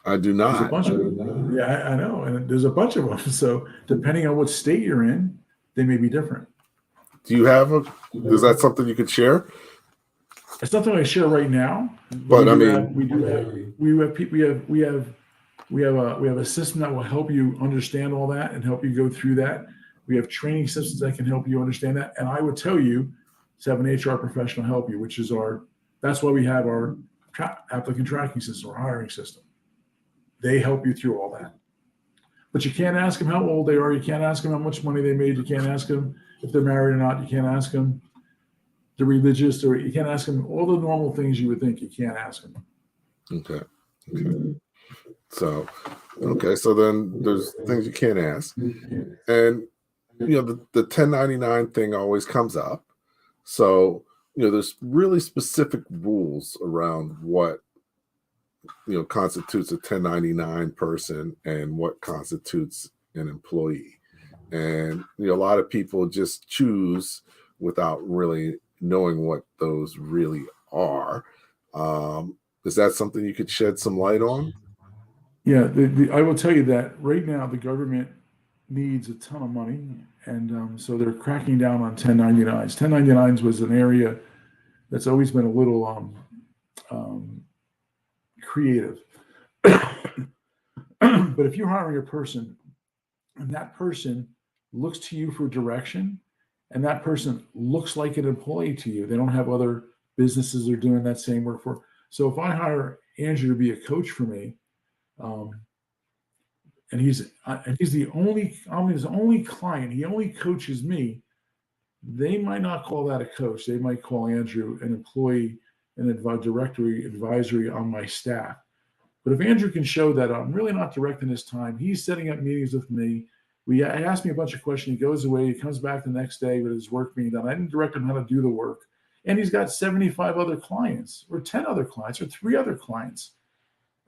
I do not. There's a bunch of them. Yeah, I know. And there's a bunch of them. So depending on what state you're in, they may be different. Do you have is that something you could share? It's nothing I share right now. But we have a system that will help you understand all that and help you go through that. We have training systems that can help you understand that. And I would tell you to have an HR professional help you, that's why we have our applicant tracking system, our hiring system. They help you through all that. But you can't ask them how old they are. You can't ask them how much money they made. You can't ask them if they're married or not. You can't ask them the religious, or you can't ask them all the normal things you would think. You can't ask them. Okay. So then there's things you can't ask. And, the 1099 thing always comes up. So, there's really specific rules around what constitutes a 1099 person and what constitutes an employee. And a lot of people just choose without really knowing what those really are. Is that something you could shed some light on? Yeah, I will tell you that right now the government needs a ton of money, and so they're cracking down on 1099s. 1099s was an area that's always been a little um, creative. But if you're hiring a person and that person looks to you for direction and that person looks like an employee to you, they don't have other businesses they're doing that same work for. So if I hire Andrew to be a coach for me, um, and he's the only, I'm his only client, he only coaches me, they might not call that a coach. They might call Andrew an employee, an directory advisory on my staff. But if Andrew can show that I'm really not directing his time, he's setting up meetings with me. He asked me a bunch of questions. He goes away. He comes back the next day with his work being done. I didn't direct him how to do the work. And he's got 75 other clients or 10 other clients or 3 other clients.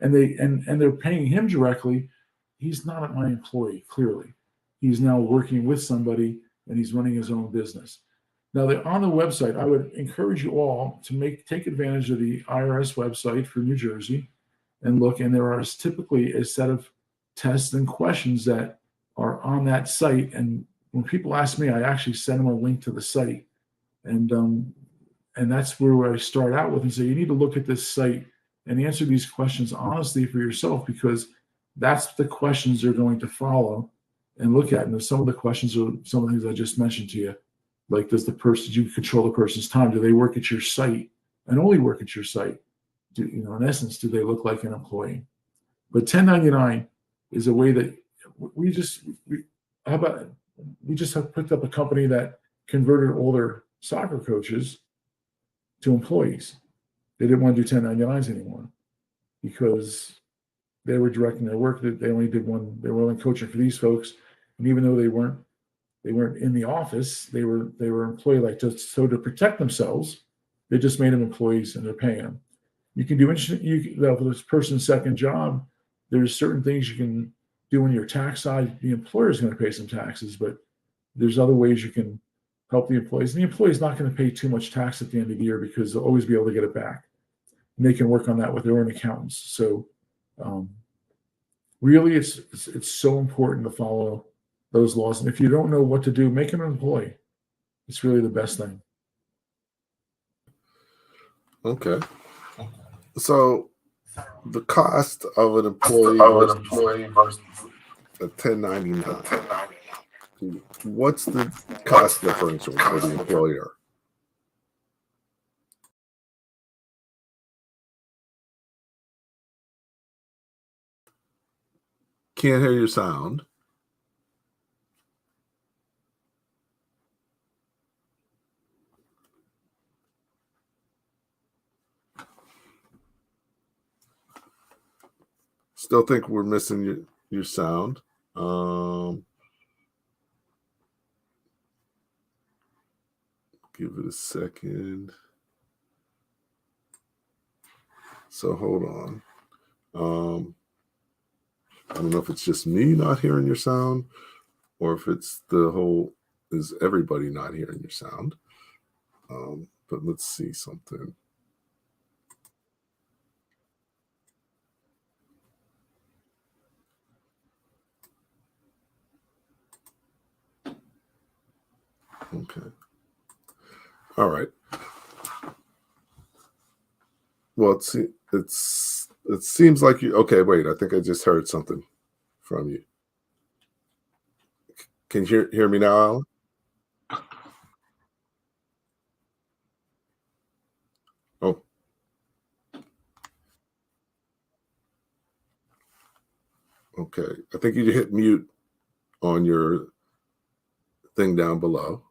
And they're paying him directly. He's not my employee, clearly. He's now working with somebody and he's running his own business. Now, on the website, I would encourage you all to take advantage of the IRS website for New Jersey and look, and there are typically a set of tests and questions that are on that site. And when people ask me, I actually send them a link to the site, and that's where I start out with and say, you need to look at this site and answer these questions honestly for yourself, because that's the questions they're going to follow and look at. And some of the questions are some of the things I just mentioned to you, like do you control the person's time? Do they work at your site and only work at your site? In essence, do they look like an employee? But 1099 is a way that we just have picked up a company that converted all their soccer coaches to employees. They didn't want to do 1099s anymore because they were directing their work. They only did one. They were only coaching for these folks, and even though they weren't in the office, they were employee, like, just so to protect themselves, they just made them employees and they're paying them. You can do interesting. For this person's second job, there's certain things you can do on your tax side. The employer is going to pay some taxes, but there's other ways you can help the employees. And the employee is not going to pay too much tax at the end of the year because they'll always be able to get it back. And they can work on that with their own accountants. So really, it's so important to follow those laws. And if you don't know what to do, make them an employee. It's really the best thing. Okay. So the cost of an employee versus a 1099, what's the cost differential for the employer? Can't hear your sound. Still think we're missing your sound. Give it a second. So hold on. I don't know if it's just me not hearing your sound or if it's is everybody not hearing your sound. But let's see something. Okay. All right. Well, it seems like you. Okay, wait. I think I just heard something from you. Can you hear me now, Alan? Oh. Okay. I think you hit mute on your thing down below.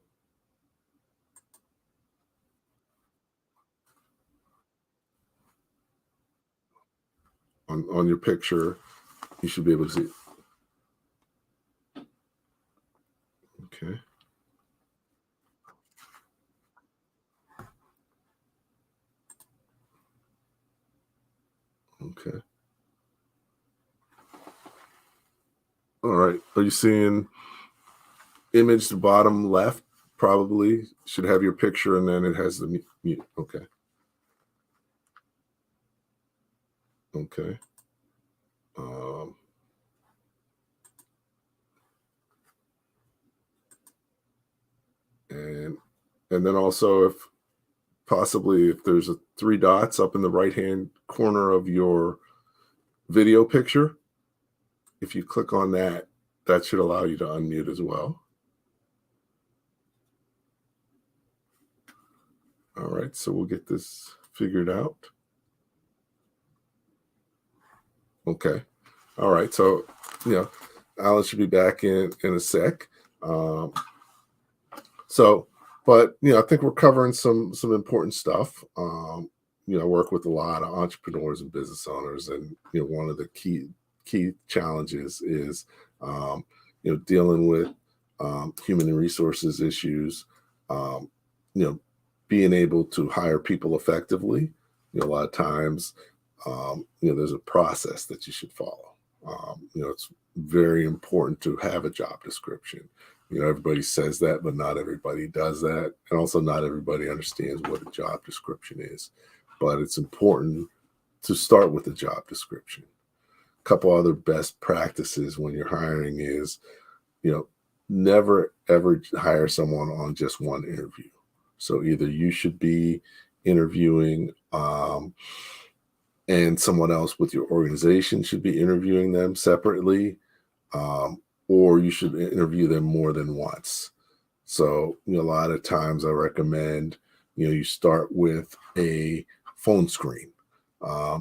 On your picture, you should be able to see. Okay. Okay. All right. Are you seeing image the bottom left? Probably should have your picture and then it has the mute. Okay. Okay. Um, and then also, if possibly, if there's a 3 dots up in the right hand corner of your video picture, if you click on that, that should allow you to unmute as well. All right, so we'll get this figured out. Okay. All right, so Alan should be back in a sec. But I think we're covering some important stuff. I work with a lot of entrepreneurs and business owners, and one of the key challenges is dealing with human resources issues. Being able to hire people effectively. A lot of times, there's a process that you should follow. It's very important to have a job description. Everybody says that, but not everybody does that. And also not everybody understands what a job description is. But it's important to start with a job description. A couple other best practices when you're hiring is, never ever hire someone on just one interview. So either you should be interviewing and someone else with your organization should be interviewing them separately, or you should interview them more than once. So a lot of times I recommend you start with a phone screen,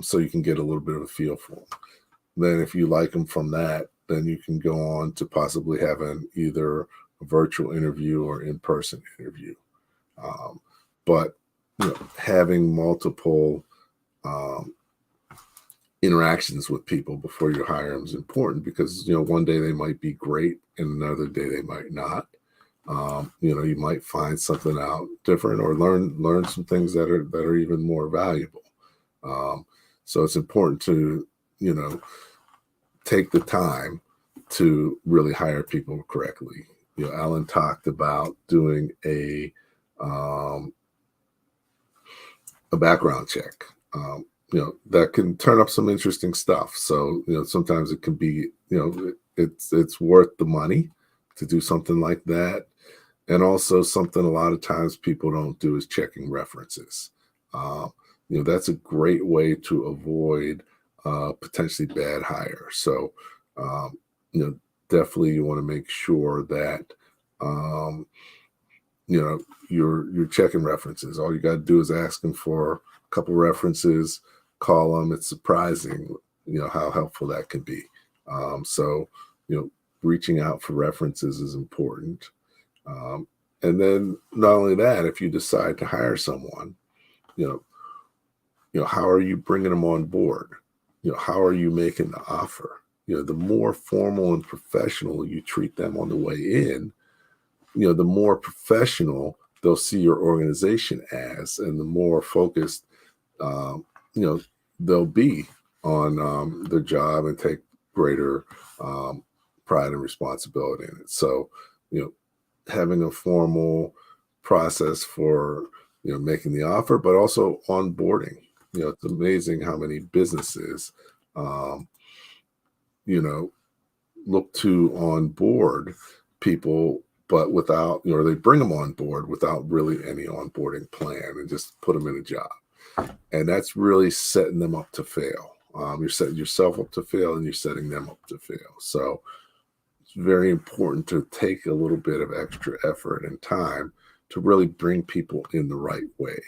so you can get a little bit of a feel for them. Then if you like them from that, then you can go on to possibly having either a virtual interview or in-person interview. But having multiple interactions with people before you hire them is important, because one day they might be great and another day they might not. You might find something out different or learn some things that are even more valuable. So it's important to take the time to really hire people correctly. Alan talked about doing a background check. That can turn up some interesting stuff. So, sometimes it can be, it's worth the money to do something like that. And also something a lot of times people don't do is checking references. That's a great way to avoid potentially bad hire. So, definitely you want to make sure that, you're checking references. All you got to do is ask them for a couple references, call them. It's surprising, how helpful that can be. So, reaching out for references is important. And then not only that, if you decide to hire someone, how are you bringing them on board? How are you making the offer? The more formal and professional you treat them on the way in, the more professional they'll see your organization as, and the more focused, they'll be on their job and take greater pride and responsibility in it. So, having a formal process for, making the offer, but also onboarding. It's amazing how many businesses, look to onboard people, but without, or they bring them on board without really any onboarding plan and just put them in a job. And that's really setting them up to fail. You're setting yourself up to fail, and you're setting them up to fail. So it's very important to take a little bit of extra effort and time to really bring people in the right way.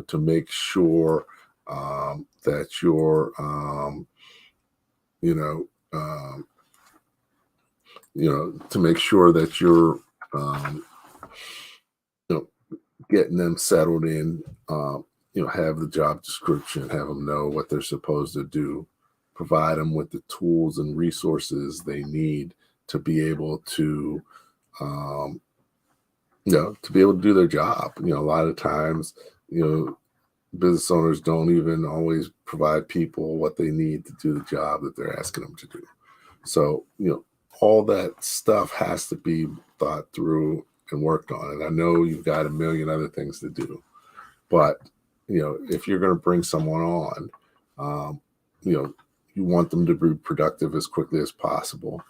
To make sure that you're, to make sure that you're, getting them settled in, have the job description, have them know what they're supposed to do, provide them with the tools and resources they need to be able to, to be able to do their job. A lot of times, business owners don't even always provide people what they need to do the job that they're asking them to do. So, all that stuff has to be thought through and worked on. And I know you've got a million other things to do, but, if you're going to bring someone on, you want them to be productive as quickly as possible.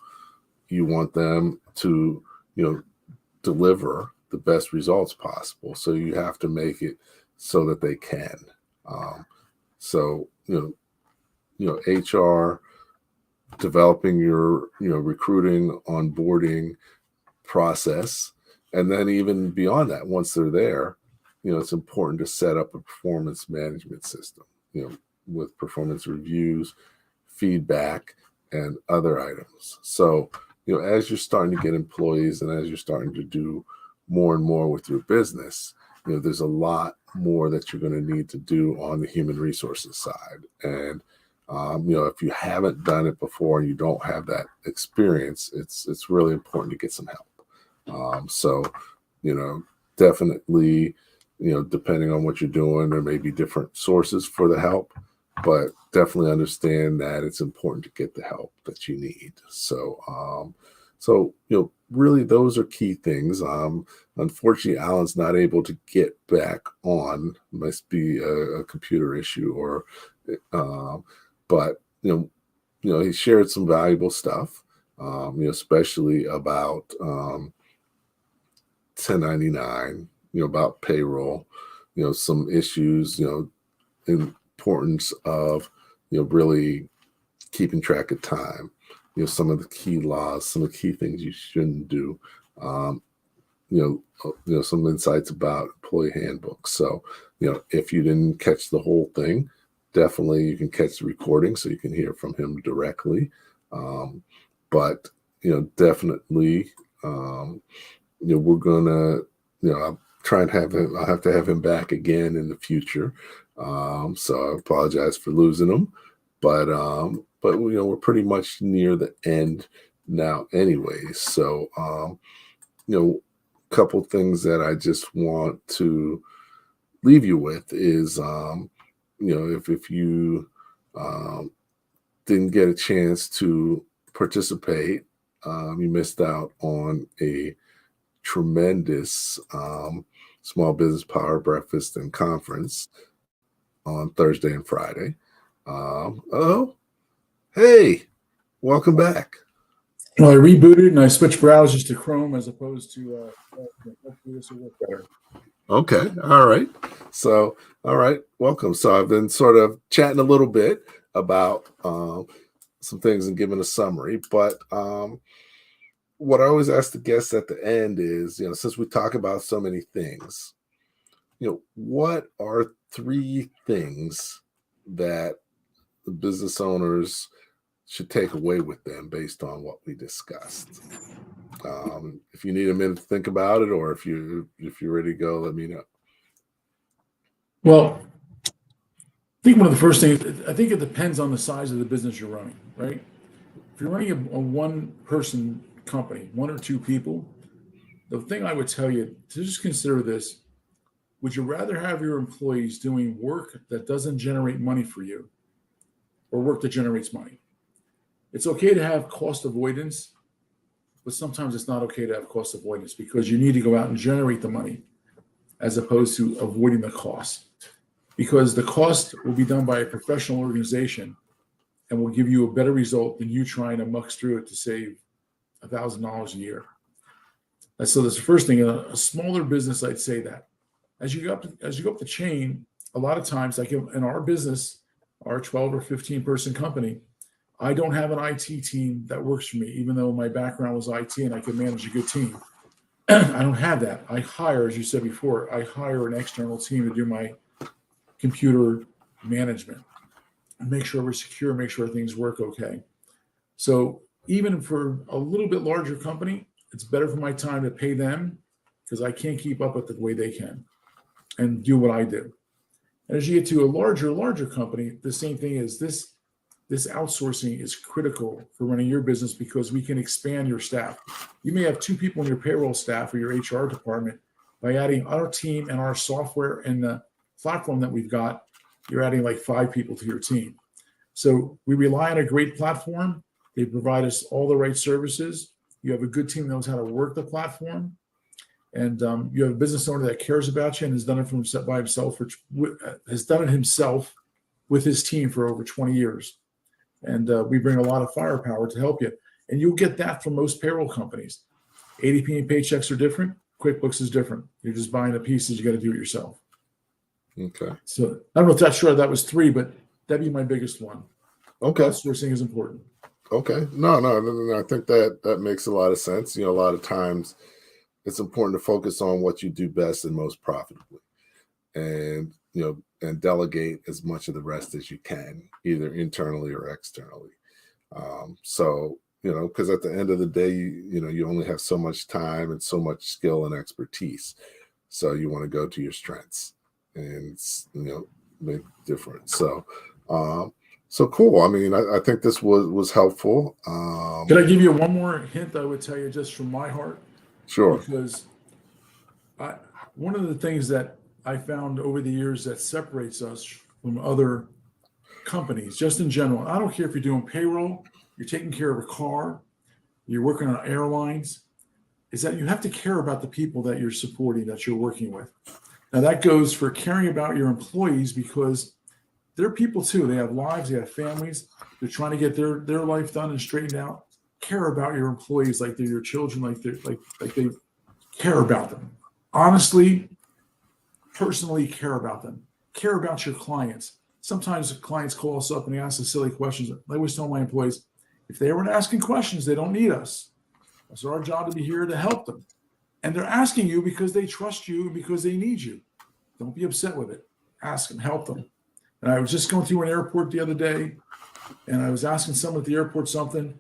You want them to, deliver the best results possible. So you have to make it so that they can. So, HR, developing your, recruiting, onboarding process. And then even beyond that, once they're there, it's important to set up a performance management system, with performance reviews, feedback, and other items. So, as you're starting to get employees and as you're starting to do more and more with your business, there's a lot more that you're going to need to do on the human resources side. And, if you haven't done it before and you don't have that experience, it's really important to get some help. So, definitely, depending on what you're doing, there may be different sources for the help, but definitely understand that it's important to get the help that you need. So, really those are key things. Unfortunately, Alan's not able to get back on. Must be a computer issue, or, but he shared some valuable stuff, especially about 1099, about payroll, some issues, importance of, really keeping track of time, some of the key laws, some of the key things you shouldn't do, some insights about employee handbooks. So, if you didn't catch the whole thing, definitely you can catch the recording so you can hear from him directly. But, definitely, we're gonna, I'll try and I'll have to have him back again in the future. So I apologize for losing him, but we're pretty much near the end now anyways. So, a couple things that I just want to leave you with is, if you didn't get a chance to participate, you missed out on a tremendous small business power breakfast and conference on Thursday and Friday. Hey, welcome back. Well, I rebooted and I switched browsers to Chrome as opposed to hopefully this will work better. Okay. All right. So, all right. Welcome. So I've been sort of chatting a little bit about some things and giving a summary, but what I always ask the guests at the end is, since we talk about so many things, what are 3 things that the business owners should take away with them based on what we discussed? If you need a minute to think about it, or if you're ready to go, let me know. Well, I think one of the first things, I think it depends on the size of the business you're running, right? If you're running a one-person company, 1 or 2 people, the thing I would tell you to just consider this: would you rather have your employees doing work that doesn't generate money for you, or work that generates money? It's okay to have cost avoidance, but sometimes it's not okay to have cost avoidance, because you need to go out and generate the money as opposed to avoiding the cost, because the cost will be done by a professional organization and will give you a better result than you trying to muck through it to save $1,000 a year. And so that's the first thing. In a smaller business, I'd say that as you go up the chain, a lot of times, like in our business, our 12 or 15 person company, I don't have an IT team that works for me, even though my background was IT and I could manage a good team. I don't have that. I hire, as you said before, I hire an external team to do my computer management and make sure we're secure, make sure things work okay. So even for a little bit larger company, it's better for my time to pay them, because I can't keep up with the way they can and do what I do. And as you get to a larger company, the same thing is this outsourcing is critical for running your business, because we can expand your staff. You may have 2 people in your payroll staff or your HR department. By adding our team and our software and the platform that we've got, you're adding like 5 people to your team. So we rely on a great platform. They provide us all the right services. You have a good team that knows how to work the platform. And you have a business owner that cares about you and has done it by himself, has done it himself with his team for over 20 years. And we bring a lot of firepower to help you. And you'll get that from most payroll companies. ADP and Paychecks are different. QuickBooks is different. You're just buying the pieces. You got to do it yourself. Okay. So I don't know if that's sure that was 3, but that'd be my biggest one. Okay. Outsourcing is important. Okay. No. I think that makes a lot of sense. A lot of times it's important to focus on what you do best and most profitably, and and delegate as much of the rest as you can, either internally or externally. So because at the end of the day, you only have so much time and so much skill and expertise. So you want to go to your strengths and make a difference. So so cool. I mean, I think this was helpful. Can I give you one more hint? I would tell you just from my heart. Sure. Because one of the things that I found over the years that separates us from other companies, just in general, I don't care if you're doing payroll, you're taking care of a car, you're working on airlines, is that you have to care about the people that you're supporting, that you're working with. Now that goes for caring about your employees, because they're people too. They have lives, they have families. They're trying to get their life done and straightened out. Care about your employees like they're your children, like they care about them. Honestly, personally care about them. Care about your clients. Sometimes clients call us up and they ask us silly questions. I always tell my employees, if they weren't asking questions, they don't need us. It's our job to be here to help them. And they're asking you because they trust you, because they need you. Don't be upset with it. Ask them, help them. And I was just going through an airport the other day, and I was asking someone at the airport something.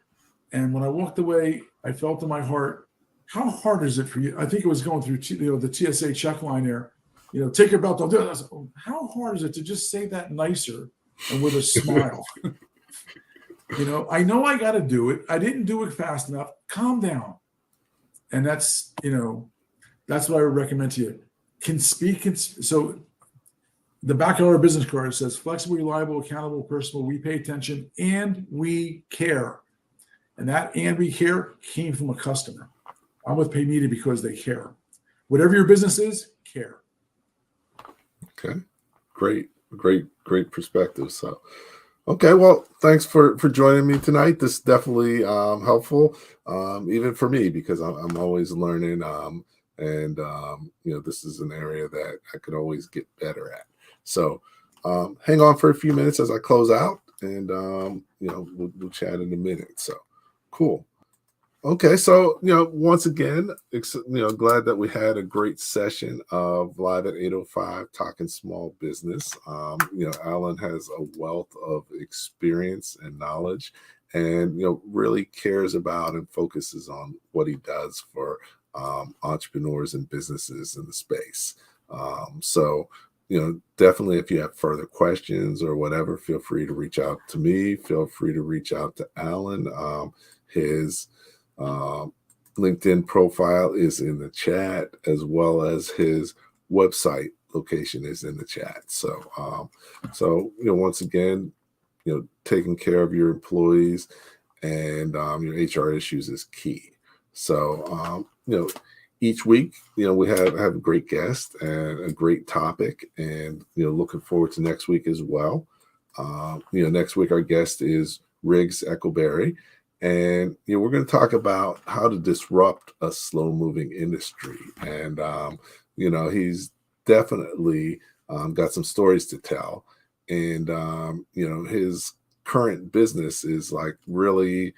And when I walked away, I felt in my heart, how hard is it for you? I think it was going through the TSA check line there. Take your belt, don't do it. I was like, how hard is it to just say that nicer and with a smile? I know I got to do it. I didn't do it fast enough. Calm down. And that's what I would recommend to you. So the back of our business card says flexible, reliable, accountable, personal. We pay attention and we care. And that "and we care" came from a customer. I'm with Paymedia because they care. Whatever your business is, care. Okay. Great perspective. So, okay. Well, thanks for joining me tonight. This is definitely helpful, even for me, because I'm always learning. And this is an area that I could always get better at. So, hang on for a few minutes as I close out, and we'll chat in a minute. So, cool. Okay, so once again, glad that we had a great session of Live at 8:05 talking small business. Allan has a wealth of experience and knowledge, and really cares about and focuses on what he does for entrepreneurs and businesses in the space. So definitely, if you have further questions or whatever, feel free to reach out to me. Feel free to reach out to Allan. His LinkedIn profile is in the chat, as well as his website location is in the chat. So, once again, taking care of your employees and your HR issues is key. So, each week, we have a great guest and a great topic, and looking forward to next week as well. Next week our guest is Riggs Eckleberry. And we're going to talk about how to disrupt a slow-moving industry. And he's definitely got some stories to tell. And his current business is like really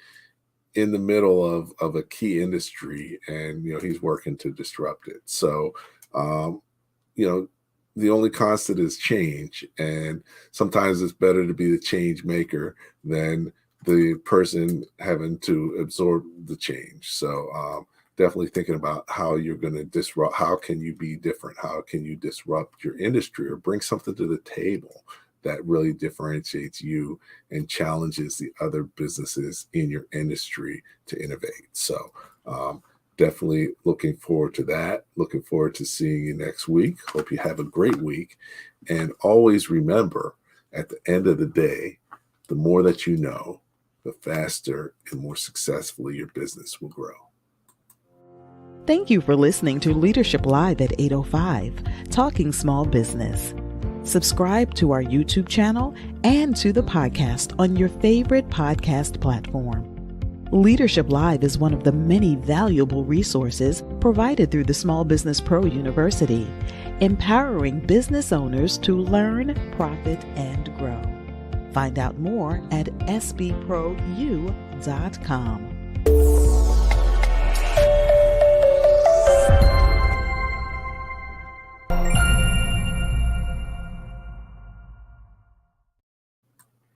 in the middle of a key industry, and he's working to disrupt it. So the only constant is change, and sometimes it's better to be the change maker than the person having to absorb the change. So definitely thinking about how you're going to disrupt. How can you be different? How can you disrupt your industry or bring something to the table that really differentiates you and challenges the other businesses in your industry to innovate? So definitely looking forward to that. Looking forward to seeing you next week. Hope you have a great week. And always remember, at the end of the day, the more that you know, the faster and more successfully your business will grow. Thank you for listening to Leadership Live at 8:05, Talking Small Business. Subscribe to our YouTube channel and to the podcast on your favorite podcast platform. Leadership Live is one of the many valuable resources provided through the Small Business Pro University, empowering business owners to learn, profit, and grow. Find out more at sbpro.u.com.